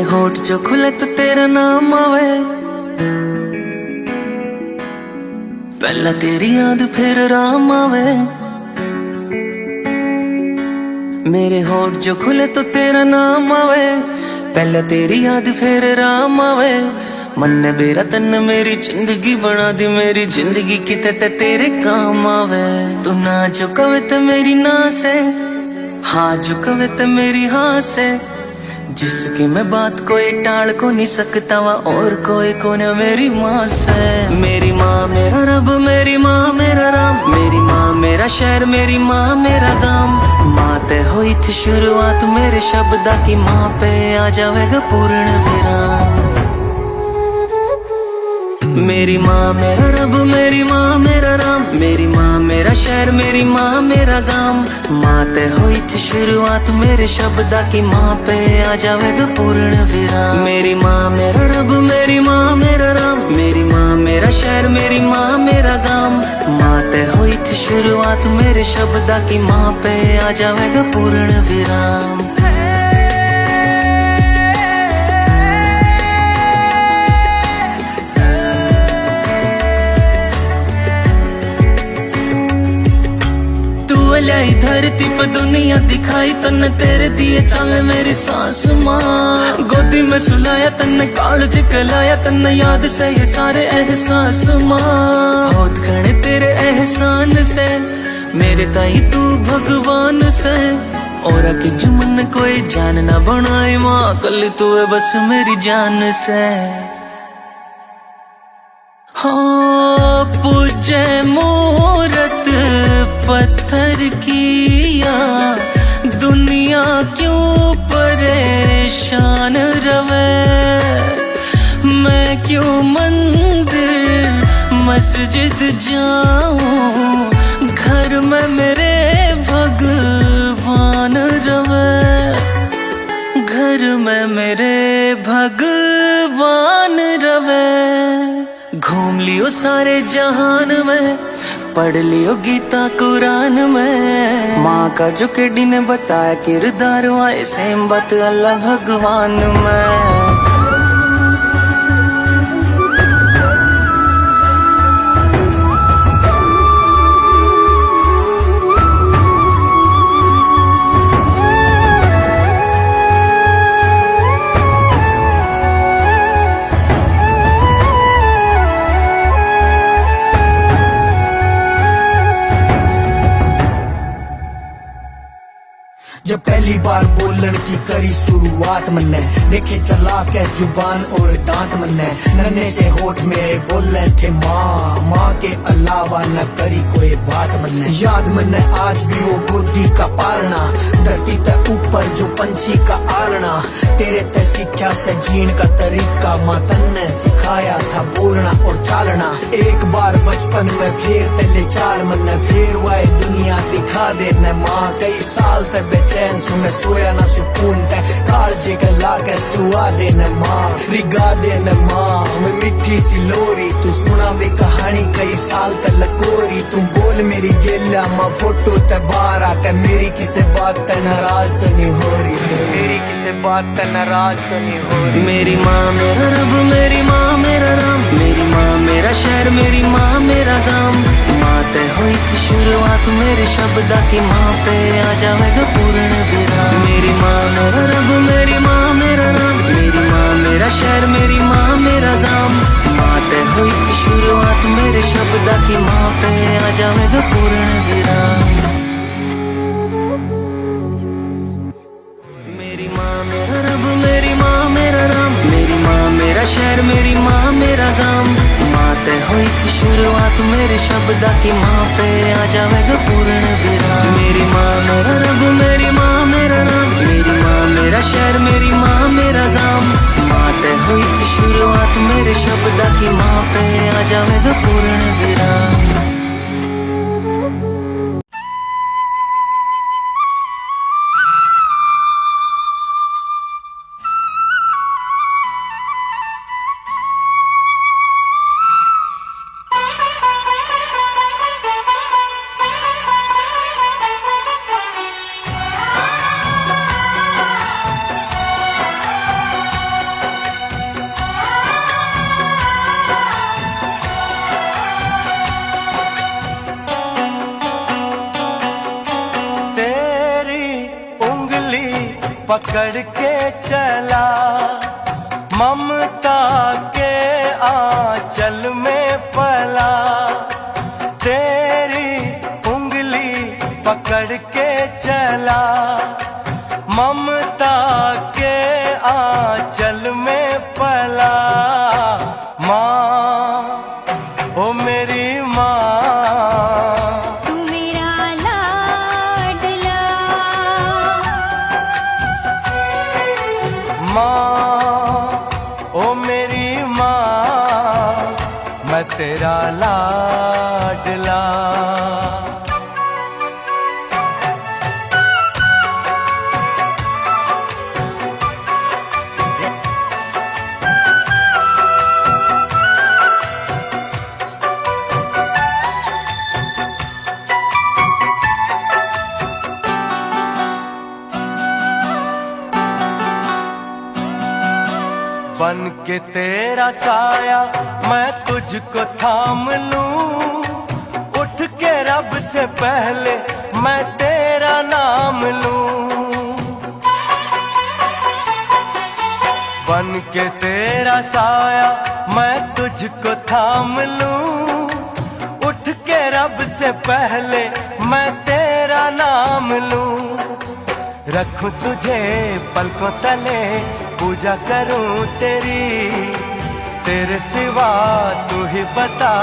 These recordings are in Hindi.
होठ जो खुले तो तेरा नाम आवे, पहला तेरी याद फिर राम आवे। मेरे होठ जो खुले तो तेरा नाम आवे, पहला तेरी याद फिर राम आवे। मन ने बेरा तन मेरी जिंदगी बना दी, मेरी जिंदगी किते ते तेरे काम आवे। तू ना जो कवे ते मेरी ना से, हाँ जो कवे ते मेरी हाँ से। जिसकी मैं बात कोई टाल को नहीं सकता वा, और कोई कौन मेरी माँ से। मेरी माँ मेरा रब, मेरी माँ मेरा राम, मेरी माँ मेरा शहर, मेरी माँ मेरा गाम। माँ ते हुई थी शुरुआत मेरे शब्दा की, माँ पे आ जाएगा पूर्ण विराम। मेरी माँ मेरा रब, मेरी माँ मेरा राम, मेरी माँ मेरा शहर, मेरी माँ मेरा गाम। माँ ते हुई थी शुरुआत मेरे शब्दा की, माँ पे आ जाएगा पूर्ण विराम। मेरी माँ मेरा रब, मेरी माँ मेरा राम, मेरी माँ मेरा शहर, मेरी माँ मेरा गाम। माँ ते हुई थी शुरुआत मेरे शब्दा की, माँ पे आ जाएगा पूर्ण विराम। लाई धरती पर दुनिया दिखाई तन्ने, तेरे दिए चाले मेरी सास माँ। गोदी में सुलाया तन्ने, कालज कलाया तन्ने, याद से ये सारे एहसास माँ। बहुत घने तेरे एहसान से, मेरे ताई तू भगवान से। और की जुमन कोई जान ना बनाए माँ, कल तू है बस मेरी जान से। हाँ पूजे मूरत पत्थर किया, दुनिया क्यों परेशान रवे। मैं क्यों मंदिर मस्जिद जाऊं, घर में मेरे भगवान रवे। घर में मेरे भगवान रवे। घूम लियो सारे जहान में, पढ़ लियो गीता कुरान में। माँ का जो केडी ने बताया किरदार, आए सेम बात अल्लाह भगवान में। जब पहली बार बोलन की करी शुरुआत मन्ने, देखे चला के जुबान और दांत मन्ने। नन्हे से होठ मेरे बोले थे माँ, माँ के अलावा न करी कोई बात मन्ने। याद मन्ने आज भी वो गोदी का पालना, धरती ते ऊपर जो पंछी का आलना। तेरे ते सीखा से जीण का तरीका, माँ तन्ने सिखाया था बोलना और चालना। एक बार बचपन में फिर तेले चाल मन्ने, फिर वह दुनिया दिखा दे न माँ। कई साल तक बेचैन सु मैं सोया ना सुकून ते, कालजे के लाके सुआ दे न माँ, रिगा दे न माँ। मैं मिठी सी लोरी तू सुना वे कहानी, कई साल तक लकोरी। तू बोल मेरी गेला माँ, फोटो ते बाहर आके मेरी किसे बात ते नाराज तो नहीं हो रही, तो मेरी किसे बात ते नाराज तो नहीं हो रही। मेरी माँ मेरा रब, मेरी माँ मेरा राम, मेरी माँ मेरा शहर, मेरी माँ मेरा गाम। माँ ते हुई थी शुरुआत मेरे शब्दा की, माँ पे आ जाएगा पूर्ण विराम। मेरी माँ मेरा रब, मेरी माँ मेरा राम, मेरी माँ मेरा शहर, मेरी माँ मेरा गाम। माँ ते हुई थी शुरुआत मेरे शब्दा की, माँ पे आ जाएगा पूर्ण विराम। मेरी माँ मेरा रब, मेरी माँ मेरा राम, मेरी माँ मेरा शहर, मेरी माँ मेरा गाम। माँ ते हुई थी शुरुआत मेरे शब्दा की, माँ पे आ जाएगा पूर्ण विराम। मेरी माँ मेरा रब, मेरी माँ मेरा राम, मेरी माँ मेरा शहर, मेरी माँ मेरा गाम। माँ ते हुई थी शुरुआत मेरे शब्दा की, माँ पे आ जाएगा पूर्ण विराम। पकड़ के चला, ममता के आंचल में पला, तेरी उंगली पकड़ के चला, ममता के आंचल में पला। माँ, ओ मेरी माँ, तू मेरा लाडला। माँ, ओ मेरी माँ, मैं तेरा लाडला। बन के तेरा साया मैं तुझको थाम लूं, उठ के रब से पहले मैं तेरा नाम लूं। बन के तेरा साया मैं तुझको थाम लूं, उठ के रब से पहले मैं तेरा नाम लूं। रखूं तुझे पलकों तले, पूजा करूं तेरी, तेरे सिवा तू ही बता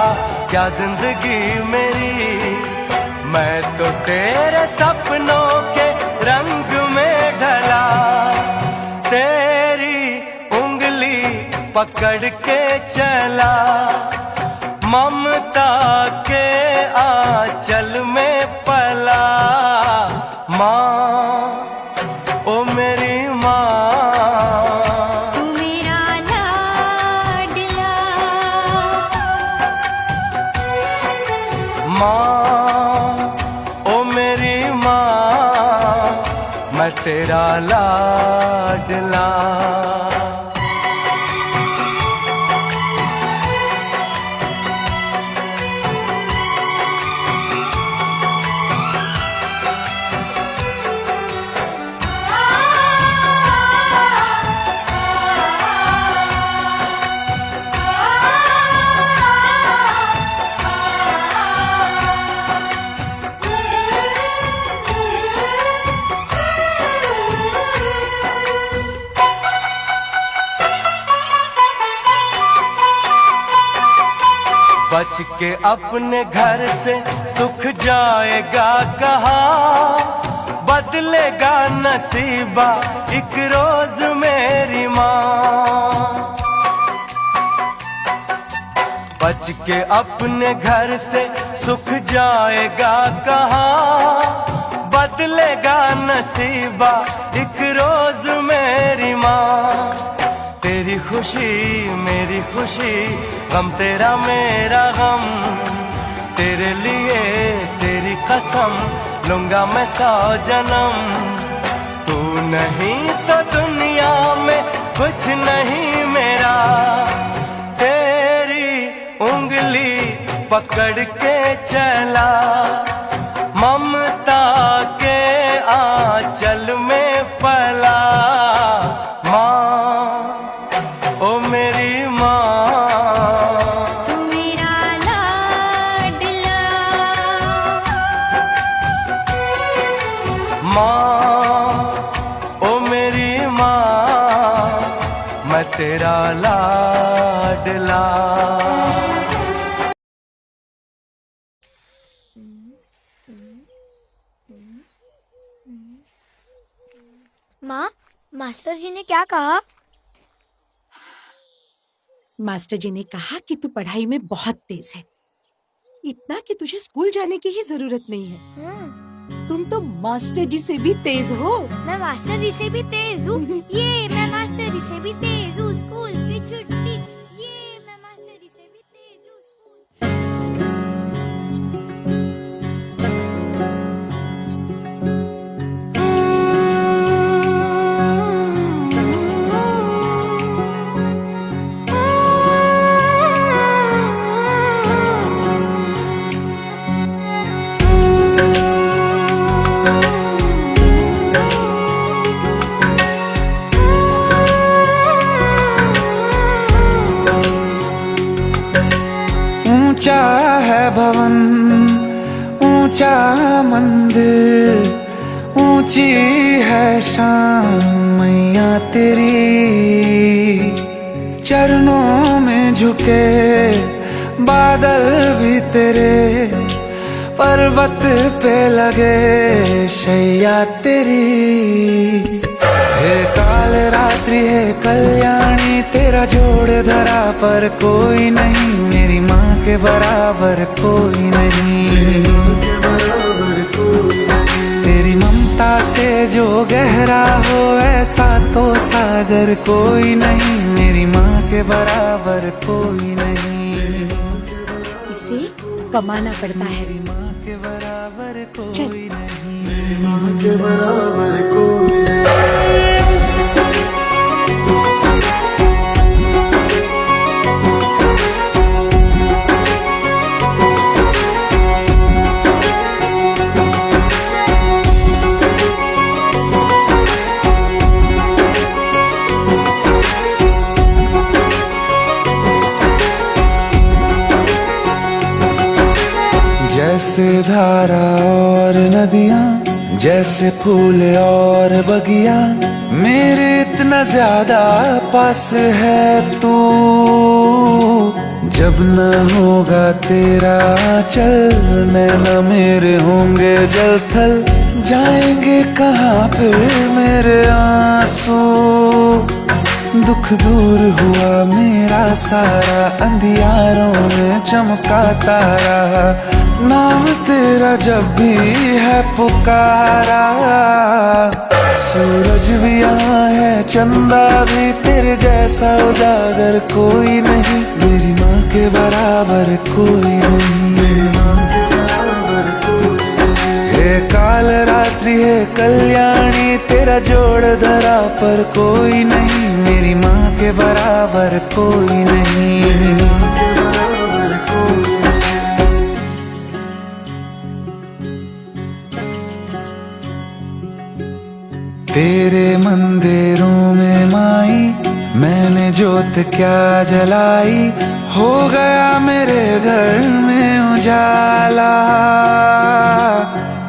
क्या जिंदगी मेरी। मैं तो तेरे सपनों के रंग में ढला, तेरी उंगली पकड़ के चला, ममता के आंचल में पला। माँ, ओ मेरी माँ, तू मेरा लाडला। माँ, ओ मेरी माँ, मैं तेरा लाडला। बच के अपने घर से सुख जाएगा कहाँ, बदलेगा नसीबा एक रोज मेरी माँ। बच के अपने घर से सुख जाएगा कहाँ, बदलेगा नसीबा एक रोज मेरी माँ। तेरी खुशी मेरी खुशी, गम तेरा मेरा गम, तेरे लिए तेरी कसम लूंगा मैं 100 जन्म। तू नहीं तो दुनिया में कुछ नहीं मेरा, तेरी उंगली पकड़ के चला, ममता के आंचल में पला। माँ, ओ मेरी माँ, तू मेरा लाडला। माँ, ओ मेरी माँ, मैं तेरा लाडला। माँ, मास्टर जी ने क्या कहा? मास्टर जी ने कहा कि तू पढ़ाई में बहुत तेज है, इतना कि तुझे स्कूल जाने की ही जरूरत नहीं है। तुम तो मास्टर जी से भी तेज हो। मैं मास्टर जी से भी तेज हूँ। ये मैं मास्टर जी से भी तेज हूँ। स्कूल की छुट्टी, ये मैं मास्टर जी से भी तेज हूँ। ऊंचा है भवन, ऊंचा मंदिर, ऊंची है शान मैया तेरी। चरणों में झुके बादल भी तेरे, पर्वत पे लगे शैया तेरी। हे काल रात्रि है कल्याणी, तेरा जोड़ धरा पर कोई नहीं, मेरी माँ के बराबर कोई नहीं। तेरी ममता से जो गहरा हो ऐसा तो सागर कोई नहीं, मेरी माँ के बराबर कोई नहीं। इसे कमाना पड़ता है। मेरी माँ के बराबर चल। कोई नहीं। मेरी माँ के बराबर कोई नहीं। जैसे धारा और नदियाँ, जैसे फूल और बगिया, मेरे इतना ज्यादा पास है तू। जब न होगा तेरा चल, नैना मेरे होंगे जल थल, जाएंगे कहाँ फिर मेरे आंसू। दुख दूर हुआ मेरा सारा, अंधियारों में चमका तारा, नाम तेरा जब भी है पुकारा। सूरज भी यहाँ है, चंदा भी, तेरे जैसा उजागर कोई नहीं, मेरी माँ के बराबर कोई नहीं। हे काल रात्रि है कल्याणी, तेरा जोड़ धरा पर कोई नहीं, मेरी माँ के बराबर कोई नहीं। तेरे मंदिरों में माई मैंने जोत क्या जलाई, हो गया मेरे घर में उजाला।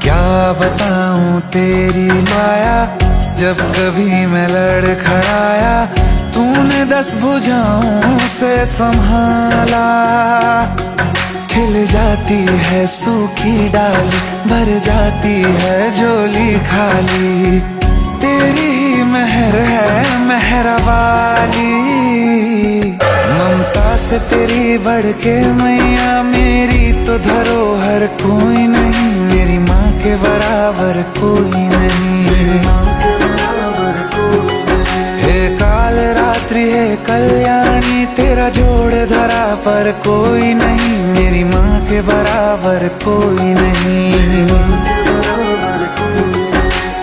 क्या बताऊं तेरी माया, जब कभी मैं लड़खड़ाया, तूने 10 भुजाओं से संभाला। खिल जाती है सूखी डाली, भर जाती है झोली खाली, तेरी ही मेहर है मेहर वाली। ममता से तेरी बढ़ के मैया, मेरी तो धरोहर कोई नहीं, मेरी माँ के बराबर कोई नहीं। हे काल रात्रि है कल्याणी, तेरा जोड़ धरा पर कोई नहीं, मेरी माँ के बराबर कोई नहीं।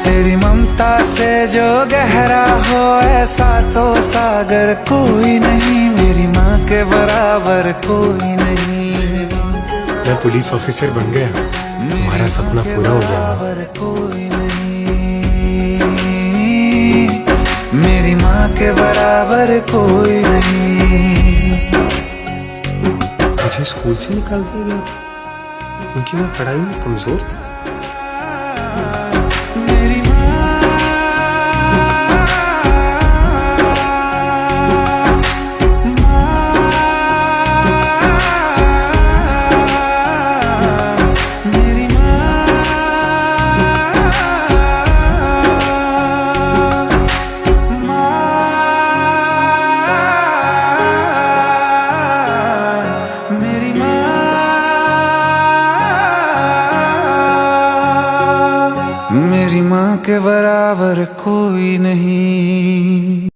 तेरी ममता से जो गहरा हो ऐसा तो सागर कोई नहीं, मेरी माँ के बराबर कोई नहीं। मैं पुलिस ऑफिसर बन गया, तुम्हारा सपना पूरा हो गया। कोई नहीं, मेरी माँ के बराबर कोई नहीं। मुझे स्कूल से निकाल दिया गया था क्योंकि मैं पढ़ाई में कमजोर था। मेरी माँ के बराबर कोई नहीं।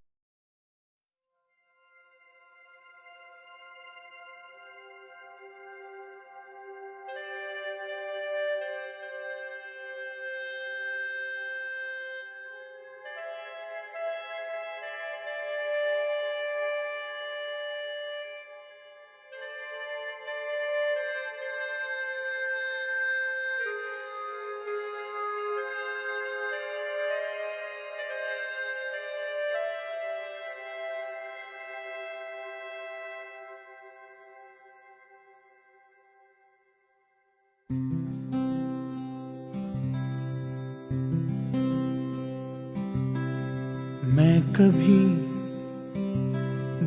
मैं कभी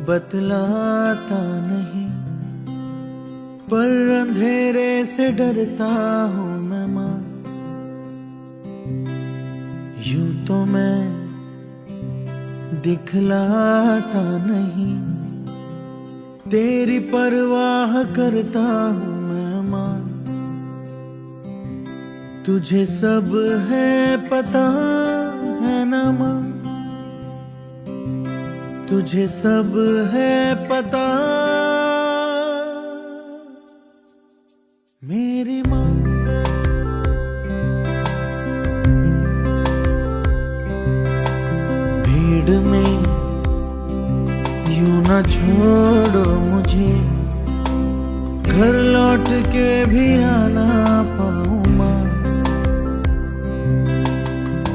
बतलाता नहीं, पर अंधेरे से डरता हूँ मैं माँ। यूं तो मैं दिखलाता नहीं, तेरी परवाह करता हूँ मैं माँ। तुझे सब है पता है ना माँ, तुझे सब है पता मेरी माँ। भीड़ में यूं ना छोड़ो मुझे, घर लौट के भी आना पाऊं माँ।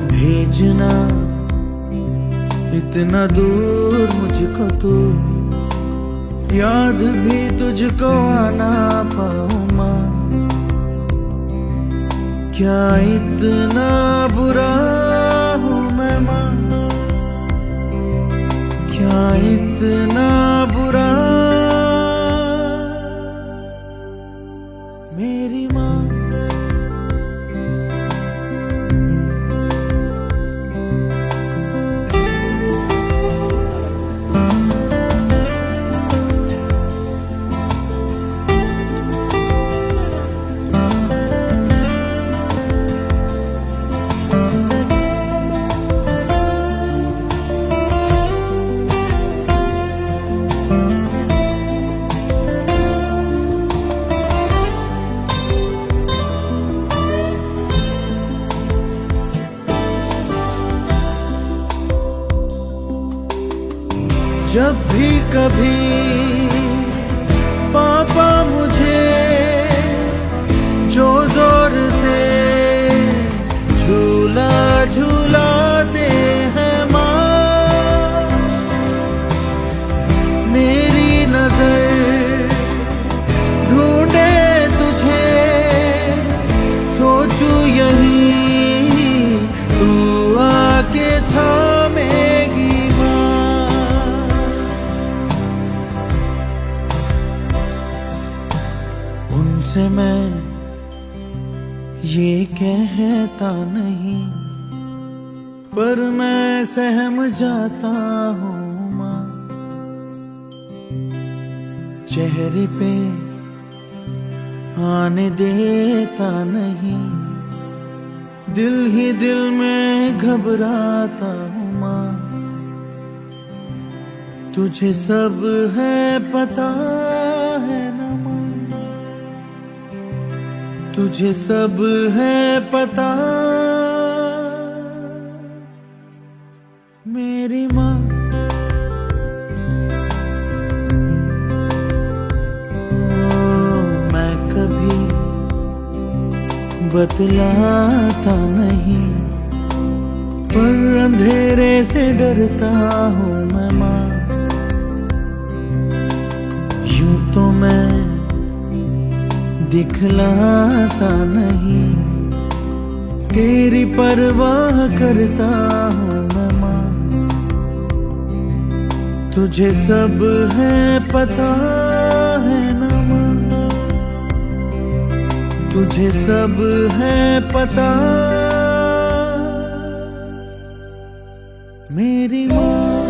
भेजना इतना दूर मुझको तू, याद भी तुझको आना पाऊं माँ। क्या इतना बुरा हूँ मैं माँ, क्या इतना बुरा मेरी माँ। जब भी कभी पापा मुझे जो जोर से झूला झूलाते हैं माँ, मेरी नजर ढूंढे तुझे, सोचूं यही तू आके थामेगी से। मैं ये कहता नहीं, पर मैं सहम जाता हूँ माँ। चेहरे पे आने देता नहीं, दिल ही दिल में घबराता हूँ माँ। तुझे सब है पता है ना माँ, तुझे सब है पता मेरी माँ। मैं कभी बतलाता नहीं, पर अंधेरे से डरता हूँ मैं माँ। यूं तो मैं दिखलाता नहीं, तेरी परवाह करता हूँ मैं माँ। तुझे सब है पता है ना माँ, तुझे सब है पता मेरी माँ।